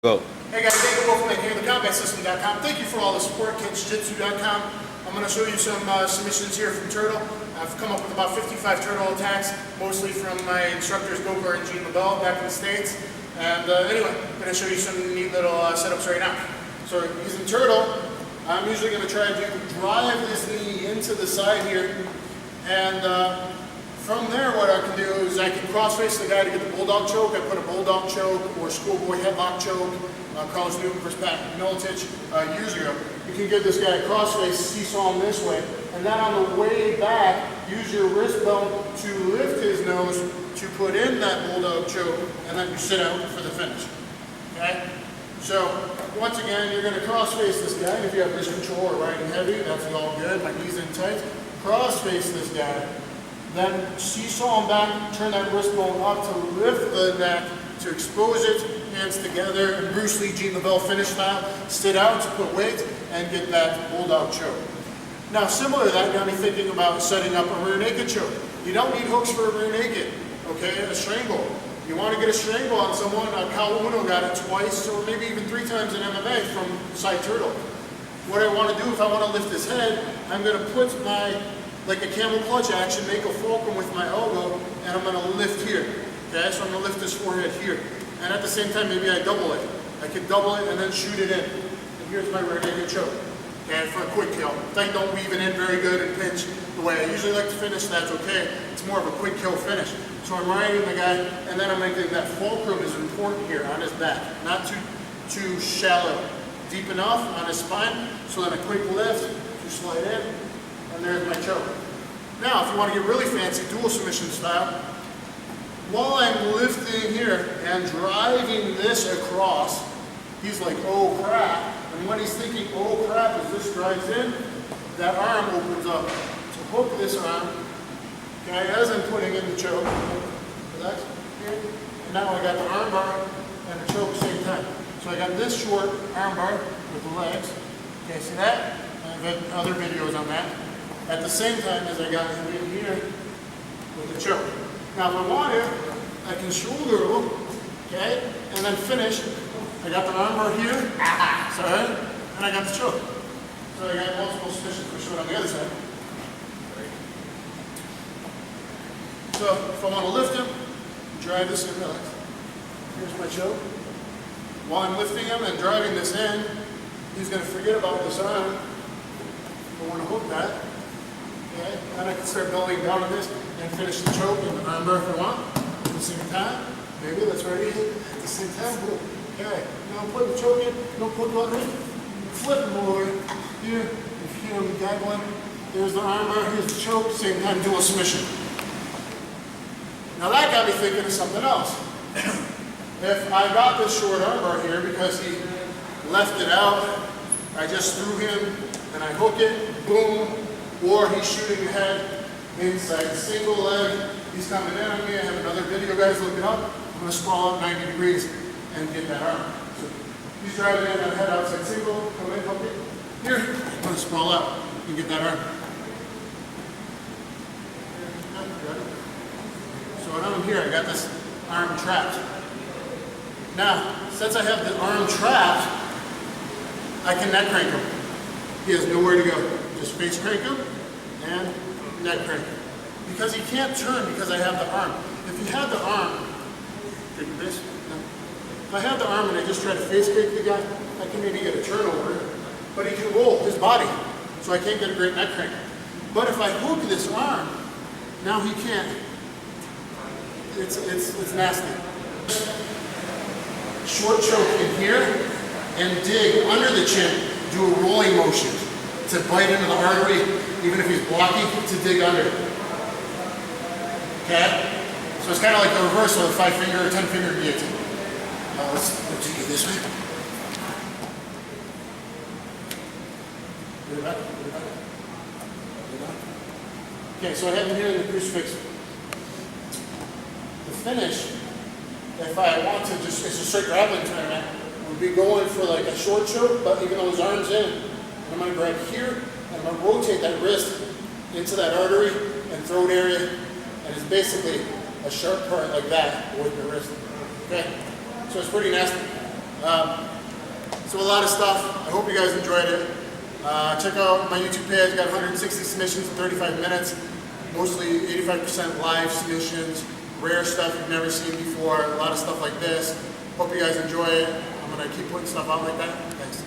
Go. Hey guys, Dan The Wolfman here, the Combatives.com. Thank you for all the support, Catch-Jitsu.com. I'm going to show you some submissions here from Turtle. I've come up with about 55 Turtle attacks, mostly from my instructors, Gopher and Gene LaBelle back in the States. And anyway, I'm going to show you some neat little setups right now. So using Turtle, I'm usually going to try to drive this knee into the side here. And from there, what I can do is I can cross-face the guy to get the bulldog choke. I put a bulldog choke or schoolboy headlock choke. Carlos Newton versus Pat Milicic years ago. You can get this guy a cross-face, seesaw him this way, and then on the way back, use your wrist bone to lift his nose to put in that bulldog choke, and then you sit out for the finish. Okay? So once again, you're going to cross-face this guy. If you have wrist control or riding heavy, that's all good. My knees in tight. Cross-face this guy. Then seesaw him back, turn that wrist bone up to lift the neck, to expose it, hands together, and Bruce Lee, Gene LaBelle finish style, sit out to put weight, and get that bulldog choke. Now similar to that, got me thinking about setting up a rear naked choke. You don't need hooks for a rear naked, okay, a strangle. You want to get a strangle on someone, Cal Uno got it twice, or maybe even 3 times in MMA from side Turtle. What I want to do, if I want to lift his head, I'm going to put my, like a camel clutch action, make a fulcrum with my elbow, and I'm going to lift here. Okay, so I'm going to lift his forehead here. And at the same time, maybe I double it. I could double it and then shoot it in. And here's my rear naked choke. Okay, for a quick kill. If I don't weave it in very good and pinch the way I usually like to finish, that's okay. It's more of a quick kill finish. So I'm riding the guy, and then I'm making that fulcrum is important here on his back. Not too shallow. Deep enough on his spine, so then a quick lift, you slide in, and there's my choke. Now, if you want to get really fancy, dual submission style, while I'm lifting here and driving this across, he's like, oh crap. And when he's thinking, oh crap, as this drives in, that arm opens up to hook this arm. Okay, as I'm putting in the choke, relax here. And now I got the arm bar and the choke at the same time. So I got this short arm bar with the legs. Okay, see that? I've had other videos on that. At the same time as I got him in here with the choke. Now if I want to, I can shoulder roll, okay, and then finish. I got the arm bar here, sorry, and I got the choke. So I got multiple submissions for sure on the other side. So if I want to lift him, drive this in, relax. Here's my choke. While I'm lifting him and driving this in, he's going to forget about this arm. I want to hook that. Okay, and I can start building down on this and finish the choke and the arm bar if I want. At the same time, maybe let's ready at the same time. Okay, now put the choke in, don't put one in, flip him over here. If you hear him dabbling, there's the arm bar, here's the choke, same time dual submission. Now that got me thinking of something else. If I got this short arm bar here because he left it out, I just threw him and I hook it, boom, or he's shooting ahead inside single leg. He's coming in on me. I have another video, guys, look it up. I'm going to sprawl out 90 degrees and get that arm. So he's driving in on head outside single, come in, hook it. Here, I'm going to sprawl out and get that arm. So when I'm here, I got this arm trapped. Now, since I have the arm trapped, I can neck crank him. He has nowhere to go. Just face crank him and neck crank him. Because he can't turn because I have the arm. If you have the arm, taking this, no. If I have the arm and I just try to face crank the guy, I can maybe get a turnover, but he can roll his body, so I can't get a great neck crank. But if I hook this arm, now he can't. It's nasty. Short choke in here and dig under the chin, do a rolling motion to bite into the artery, even if he's blocking, to dig under. Okay? So it's kind of like the reversal of 5-finger or 10-finger guillotine. Let's take it this way. Put it back, put it back. Put it back. Okay, so I have him here in the crucifix. The finish, if I want to just, it's a straight grappling tournament, would be going for like a short choke, but even though his arm's in, I'm going to grab here, and I'm going to rotate that wrist into that artery and throat area, and it's basically a sharp part like that with the wrist. Okay? So it's pretty nasty. So a lot of stuff. I hope you guys enjoyed it. Check out my YouTube page. Got 160 submissions in 35 minutes. Mostly 85% live submissions. Rare stuff you've never seen before. A lot of stuff like this. Hope you guys enjoy it. I'm going to keep putting stuff out like that. Thanks.